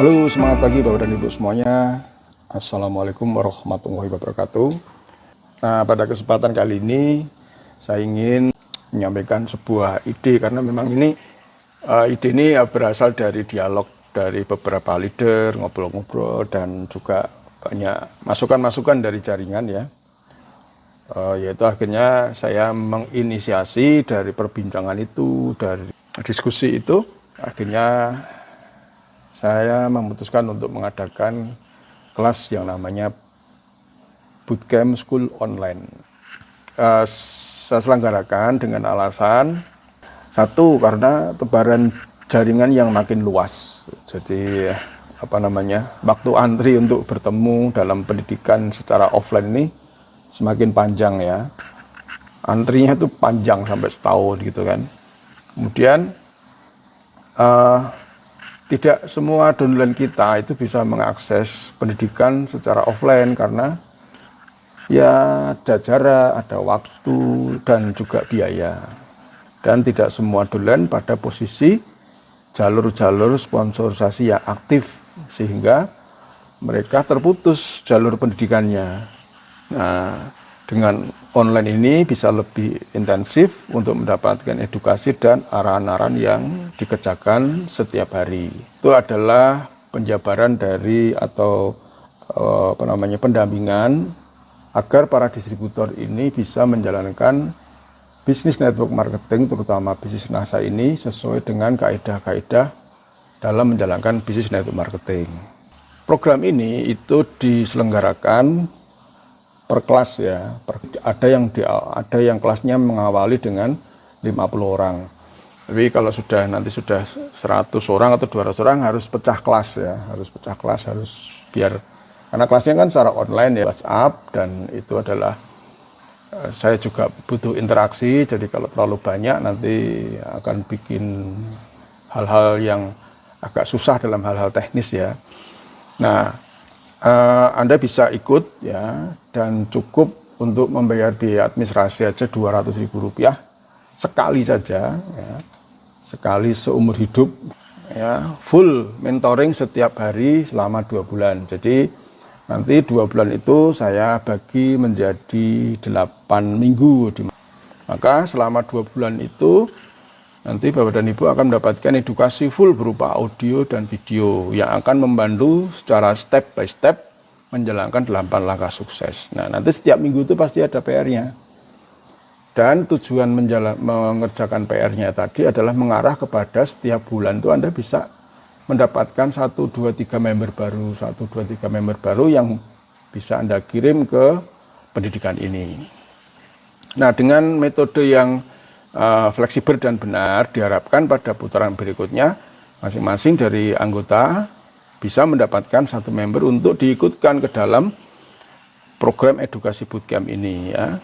Halo, semangat pagi Bapak dan Ibu semuanya. Assalamualaikum warahmatullahi wabarakatuh. Nah, pada kesempatan kali ini saya ingin menyampaikan sebuah ide karena memang ide ini berasal dari dialog dari beberapa leader, ngobrol-ngobrol dan juga banyak masukan-masukan dari jaringan ya. Yaitu akhirnya saya menginisiasi dari perbincangan itu, dari diskusi itu, akhirnya saya memutuskan untuk mengadakan kelas yang namanya Bootcamp School Online. Saya selenggarakan dengan alasan satu, karena tebaran jaringan yang makin luas. Jadi waktu antri untuk bertemu dalam pendidikan secara offline ini semakin panjang ya. Antrinya itu panjang sampai setahun gitu kan. Kemudian tidak semua downline kita itu bisa mengakses pendidikan secara offline karena ya ada jarak, ada waktu, dan juga biaya. Dan tidak semua downline pada posisi jalur-jalur sponsorisasi yang aktif sehingga mereka terputus jalur pendidikannya. Nah, dengan online ini bisa lebih intensif untuk mendapatkan edukasi dan arahan-arahan yang dikerjakan setiap hari. Itu adalah penjabaran dari atau pendampingan agar para distributor ini bisa menjalankan bisnis network marketing, terutama bisnis NASA ini sesuai dengan kaidah-kaidah dalam menjalankan bisnis network marketing. Program ini itu diselenggarakan per kelas ya, ada yang kelasnya mengawali dengan 50 orang. Tapi kalau nanti sudah 100 orang atau 200 orang harus pecah kelas ya, karena kelasnya kan secara online ya, WhatsApp, dan itu adalah saya juga butuh interaksi, jadi kalau terlalu banyak nanti akan bikin hal-hal yang agak susah dalam hal-hal teknis ya. Nah, Anda bisa ikut ya, dan cukup untuk membayar biaya administrasi aja Rp200.000 sekali saja ya, sekali seumur hidup ya, full mentoring setiap hari selama 2 bulan. Jadi nanti 2 bulan itu saya bagi menjadi 8 minggu. Maka selama 2 bulan itu nanti Bapak dan Ibu akan mendapatkan edukasi full berupa audio dan video yang akan membantu secara step by step menjalankan 8 langkah sukses. Nah, nanti setiap minggu itu pasti ada PR-nya. Dan tujuan mengerjakan PR-nya tadi adalah mengarah kepada setiap bulan itu Anda bisa mendapatkan 1, 2, 3 member baru yang bisa Anda kirim ke pendidikan ini. Nah, dengan metode yang fleksibel dan benar, diharapkan pada putaran berikutnya masing-masing dari anggota bisa mendapatkan 1 member untuk diikutkan ke dalam program edukasi bootcamp ini ya.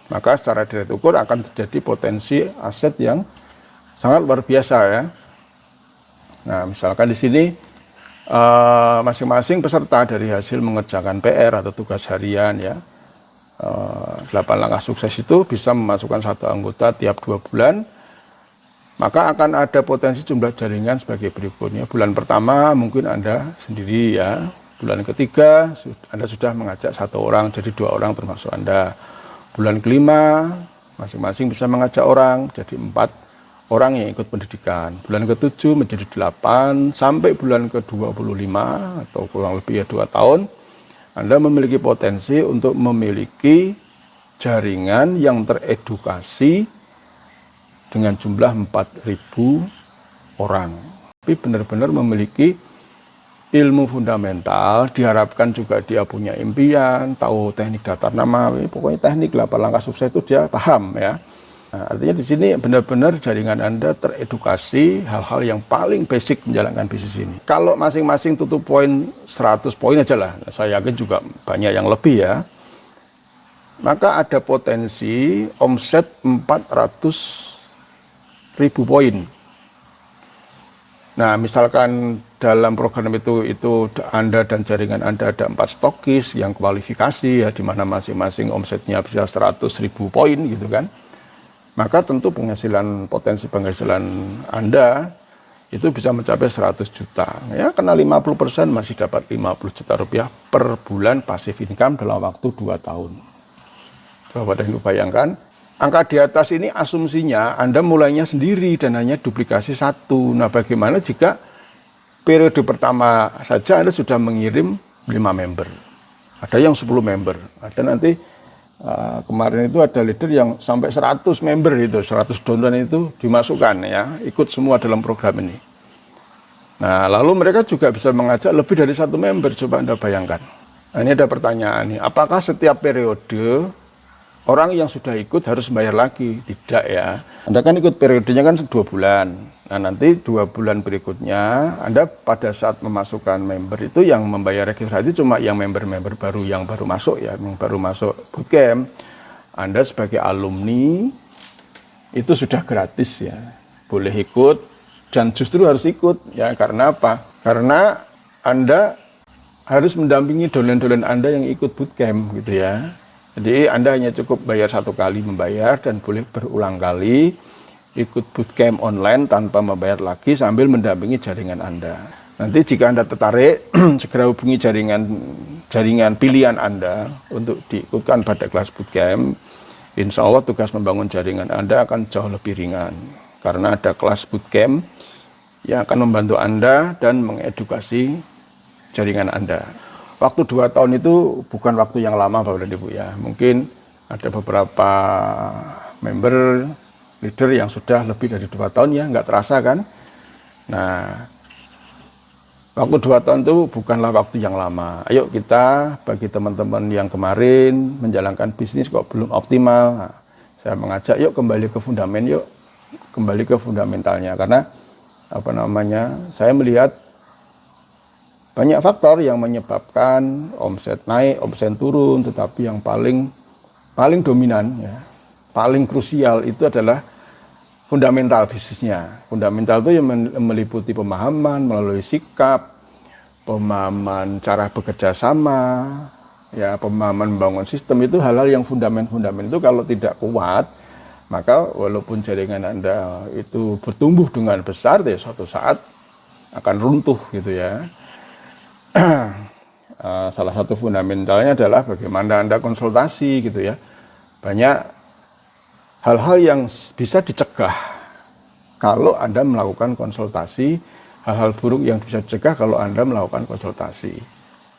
Maka secara direct ukur akan terjadi potensi aset yang sangat luar biasa ya. Nah, misalkan di sini masing-masing peserta dari hasil mengerjakan PR atau tugas harian ya, 8 langkah sukses itu bisa memasukkan 1 anggota tiap 2 bulan, maka akan ada potensi jumlah jaringan sebagai berikutnya. Bulan pertama mungkin Anda sendiri ya, bulan ketiga Anda sudah mengajak 1 orang, jadi 2 orang termasuk Anda. Bulan kelima masing-masing bisa mengajak orang, jadi 4 orang yang ikut pendidikan. Bulan ke-7 menjadi 8, sampai bulan ke-25 atau kurang lebih ya 2 tahun, Anda memiliki potensi untuk memiliki jaringan yang teredukasi dengan jumlah 4.000 orang. Tapi benar-benar memiliki ilmu fundamental, diharapkan juga dia punya impian, tahu teknik datar nama, pokoknya teknik 8 langkah sukses itu dia paham ya. Nah, artinya di sini benar-benar jaringan Anda teredukasi hal-hal yang paling basic menjalankan bisnis ini. Kalau masing-masing tutup poin 100 poin aja lah, saya yakin juga banyak yang lebih ya. Maka ada potensi omset 400.000 poin. Nah, misalkan dalam program itu Anda dan jaringan Anda ada 4 stokis yang kualifikasi ya, di mana masing-masing omsetnya bisa 100.000 poin gitu kan. Maka tentu potensi penghasilan Anda itu bisa mencapai 100 juta. Ya, kena 50% masih dapat 50 juta rupiah per bulan passive income dalam waktu 2 tahun. Coba Bapak bayangkan, angka di atas ini asumsinya Anda mulainya sendiri dan hanya duplikasi satu. Nah, bagaimana jika periode pertama saja Anda sudah mengirim 5 member? Ada yang 10 member, ada nanti kemarin itu ada leader yang sampai 100 member itu, 100 download itu dimasukkan ya, ikut semua dalam program ini. Nah, lalu mereka juga bisa mengajak lebih dari 1 member, coba Anda bayangkan. Nah, ini ada pertanyaan nih, apakah setiap periode orang yang sudah ikut harus bayar lagi? Tidak ya. Anda kan ikut periodenya kan 2 bulan. Nah, nanti 2 bulan berikutnya Anda pada saat memasukkan member itu yang membayar registrasi cuma yang member-member baru yang baru masuk ya, yang baru masuk bootcamp. Anda sebagai alumni itu sudah gratis ya. Boleh ikut dan justru harus ikut ya, karena apa? Karena Anda harus mendampingi dolen-dolen Anda yang ikut bootcamp gitu ya. Jadi Anda hanya cukup bayar 1 kali membayar dan boleh berulang kali ikut bootcamp online tanpa membayar lagi sambil mendampingi jaringan Anda. Nanti jika Anda tertarik, segera hubungi jaringan pilihan Anda untuk diikutkan pada kelas bootcamp. Insya Allah tugas membangun jaringan Anda akan jauh lebih ringan. Karena ada kelas bootcamp yang akan membantu Anda dan mengedukasi jaringan Anda. Waktu 2 tahun itu bukan waktu yang lama Bapak dan Ibu ya. Mungkin ada beberapa member leader yang sudah lebih dari 2 tahun ya, nggak terasa kan. Nah, waktu 2 tahun itu bukanlah waktu yang lama. Ayo kita, bagi teman-teman yang kemarin menjalankan bisnis kok belum optimal, nah, saya mengajak yuk kembali ke fundament, yuk kembali ke fundamentalnya. Karena saya melihat banyak faktor yang menyebabkan omset naik, omset turun, tetapi yang paling dominan ya, paling krusial itu adalah fundamental bisnisnya. Fundamental itu yang meliputi pemahaman melalui sikap, pemahaman cara bekerja sama, ya, pemahaman membangun sistem. Itu hal-hal yang fundament itu kalau tidak kuat, maka walaupun jaringan Anda itu bertumbuh dengan besar, ya suatu saat akan runtuh gitu ya. Salah satu fundamentalnya adalah bagaimana Anda konsultasi gitu ya. Banyak hal-hal yang bisa dicegah kalau Anda melakukan konsultasi, hal-hal buruk yang bisa dicegah kalau Anda melakukan konsultasi.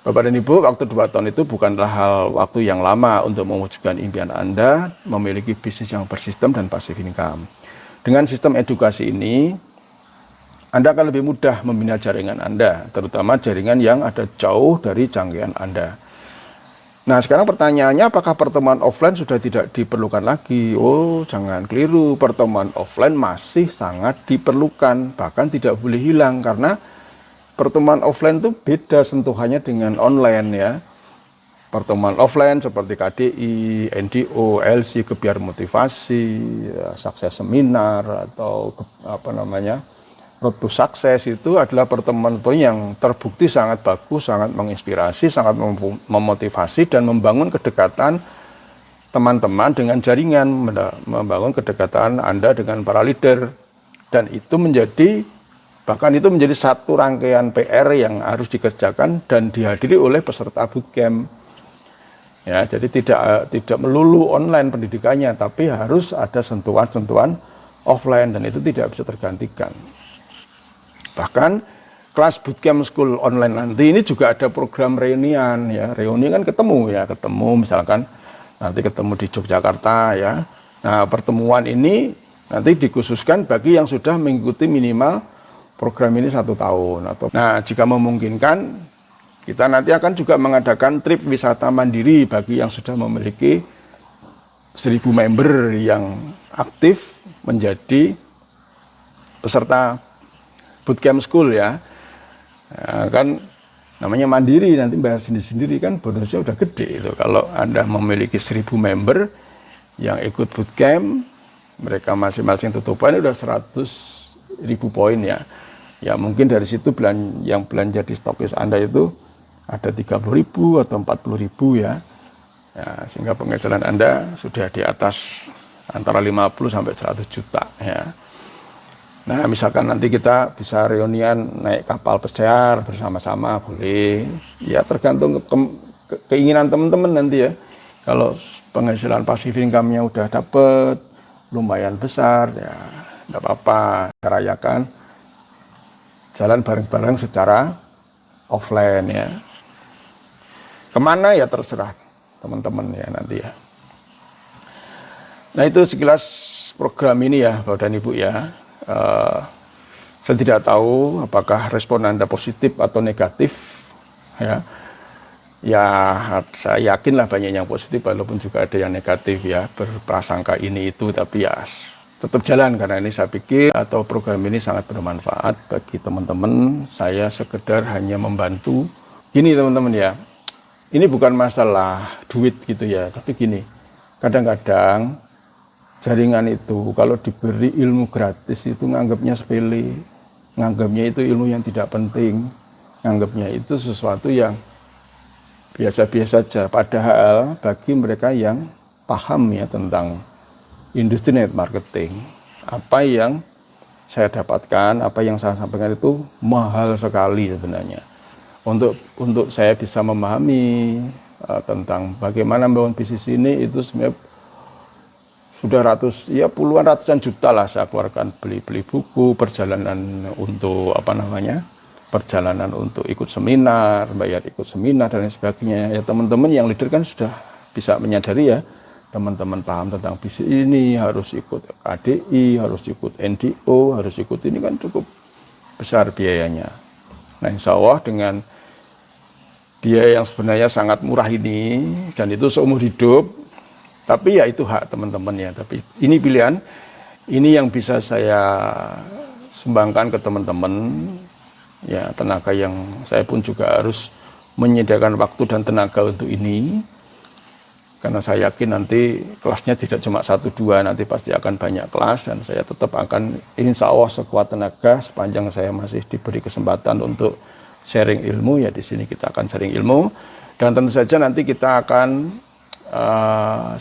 Bapak dan Ibu, waktu 2 tahun itu bukanlah waktu yang lama untuk mewujudkan impian Anda memiliki bisnis yang bersistem dan passive income. Dengan sistem edukasi ini, Anda akan lebih mudah membina jaringan Anda, terutama jaringan yang ada jauh dari jangkauan Anda. Nah, sekarang pertanyaannya, apakah pertemuan offline sudah tidak diperlukan lagi? Oh, jangan keliru, pertemuan offline masih sangat diperlukan, bahkan tidak boleh hilang, karena pertemuan offline itu beda sentuhannya dengan online ya. Pertemuan offline seperti KDI, NDO, LC, kebiar motivasi, ya, sukses seminar, atau Road to Success itu adalah pertemuan yang terbukti sangat bagus, sangat menginspirasi, sangat memotivasi dan membangun kedekatan teman-teman dengan jaringan, membangun kedekatan Anda dengan para leader. Dan itu bahkan itu menjadi satu rangkaian PR yang harus dikerjakan dan dihadiri oleh peserta bootcamp. Ya, jadi tidak melulu online pendidikannya, tapi harus ada sentuhan-sentuhan offline dan itu tidak bisa tergantikan. Bahkan kelas bootcamp school online nanti ini juga ada program reunian ya. Reuni kan ketemu misalkan nanti ketemu di Yogyakarta ya. Nah, pertemuan ini nanti dikhususkan bagi yang sudah mengikuti minimal program ini 1 tahun nah, jika memungkinkan kita nanti akan juga mengadakan trip wisata mandiri bagi yang sudah memiliki 1.000 member yang aktif menjadi peserta bootcamp school ya. Nah, kan namanya mandiri, nanti bayar sendiri-sendiri kan bonusnya udah gede itu. Kalau Anda memiliki 1.000 member yang ikut bootcamp, mereka masing-masing tutupan udah 100.000 poin ya. Ya mungkin dari situ yang belanja di stokis Anda itu ada 30.000 atau 40.000 ya. Ya, sehingga penghasilan Anda sudah di atas antara 50 sampai 100 juta ya. Nah, misalkan nanti kita bisa reunian naik kapal pesiar bersama-sama, boleh. Ya, tergantung keinginan teman-teman nanti ya. Kalau penghasilan passive income-nya udah dapet, lumayan besar, ya tidak apa-apa. Rayakan jalan bareng-bareng secara offline ya. Kemana ya terserah teman-teman ya nanti ya. Nah, itu sekilas program ini ya Bapak dan Ibu ya. Saya tidak tahu apakah respon Anda positif atau negatif ya. Ya, saya yakinlah banyak yang positif walaupun juga ada yang negatif ya, berprasangka ini itu, tapi ya tetap jalan karena ini saya pikir atau program ini sangat bermanfaat bagi teman-teman. Saya sekedar hanya membantu. Gini teman-teman ya. Ini bukan masalah duit gitu ya, tapi gini. Kadang-kadang jaringan itu kalau diberi ilmu gratis itu nganggapnya sepele, nganggapnya itu ilmu yang tidak penting, nganggapnya itu sesuatu yang biasa-biasa saja. Padahal bagi mereka yang paham ya tentang industri net marketing, apa yang saya dapatkan, apa yang saya sampaikan itu mahal sekali sebenarnya. Untuk saya bisa memahami tentang bagaimana membangun bisnis ini itu sebenarnya sudah puluhan ratusan juta lah saya keluarkan, beli buku, perjalanan untuk perjalanan untuk ikut seminar, bayar ikut seminar dan lain sebagainya. Ya teman-teman yang leader kan sudah bisa menyadari ya, teman-teman paham tentang bisnis ini, harus ikut KDI, harus ikut NDO, harus ikut ini kan cukup besar biayanya. Nah, insya Allah dengan biaya yang sebenarnya sangat murah ini, dan itu seumur hidup, tapi ya itu hak teman-teman ya. Tapi ini pilihan, ini yang bisa saya sumbangkan ke teman-teman. Ya, tenaga yang saya pun juga harus menyediakan waktu dan tenaga untuk ini. Karena saya yakin nanti kelasnya tidak cuma 1-2, nanti pasti akan banyak kelas. Dan saya tetap akan, insya Allah sekuat tenaga, sepanjang saya masih diberi kesempatan untuk sharing ilmu, ya di sini kita akan sharing ilmu. Dan tentu saja nanti kita akan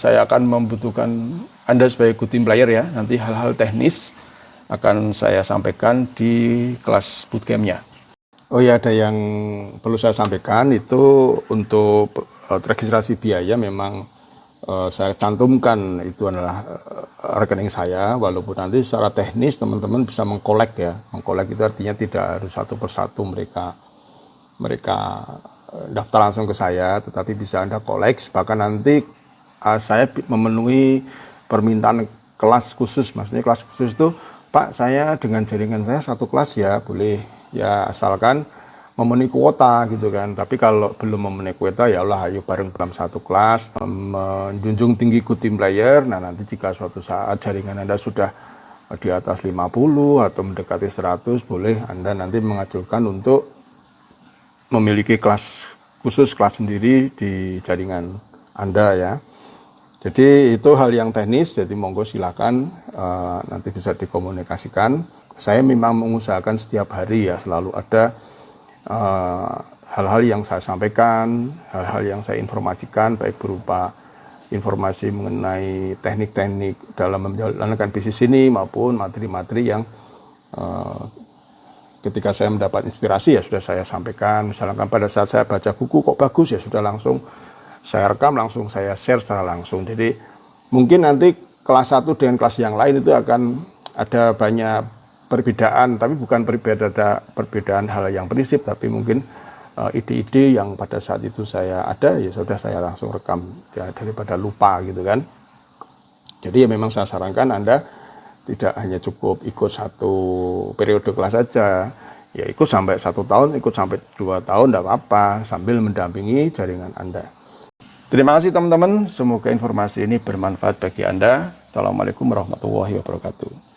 saya akan membutuhkan Anda sebagai good team player ya. Nanti hal-hal teknis akan saya sampaikan di kelas bootcampnya. Oh ya, ada yang perlu saya sampaikan itu untuk registrasi biaya memang saya cantumkan itu adalah rekening saya, walaupun nanti secara teknis teman-teman bisa mengkolek ya. Mengkolek itu artinya tidak harus satu persatu mereka daftar langsung ke saya, tetapi bisa Anda kolek. Bahkan nanti saya memenuhi permintaan kelas khusus, maksudnya kelas khusus itu, Pak, saya dengan jaringan saya satu kelas ya, boleh ya, asalkan memenuhi kuota gitu kan. Tapi kalau belum memenuhi kuota, ya Allah, ayo bareng dalam satu kelas, menjunjung tinggi good team player. Nah, nanti jika suatu saat jaringan Anda sudah di atas 50 atau mendekati 100, boleh Anda nanti mengajukan untuk memiliki kelas khusus, kelas sendiri di jaringan Anda ya. Jadi itu hal yang teknis, jadi monggo silakan nanti bisa dikomunikasikan. Saya memang mengusahakan setiap hari ya selalu ada hal-hal yang saya sampaikan, hal-hal yang saya informasikan, baik berupa informasi mengenai teknik-teknik dalam menjalankan bisnis ini maupun materi-materi yang ketika saya mendapat inspirasi ya sudah saya sampaikan. Misalkan pada saat saya baca buku kok bagus, ya sudah langsung saya rekam, langsung saya share secara langsung. Jadi mungkin nanti kelas 1 dengan kelas yang lain itu akan ada banyak perbedaan, tapi bukan perbedaan hal yang prinsip, tapi mungkin ide-ide yang pada saat itu saya ada, ya sudah saya langsung rekam ya, daripada lupa gitu kan. Jadi ya memang saya sarankan Anda tidak hanya cukup ikut satu periode kelas saja, ya ikut sampai 1 tahun, ikut sampai 2 tahun, tidak apa-apa, sambil mendampingi jaringan Anda. Terima kasih teman-teman, semoga informasi ini bermanfaat bagi Anda. Assalamualaikum warahmatullahi wabarakatuh.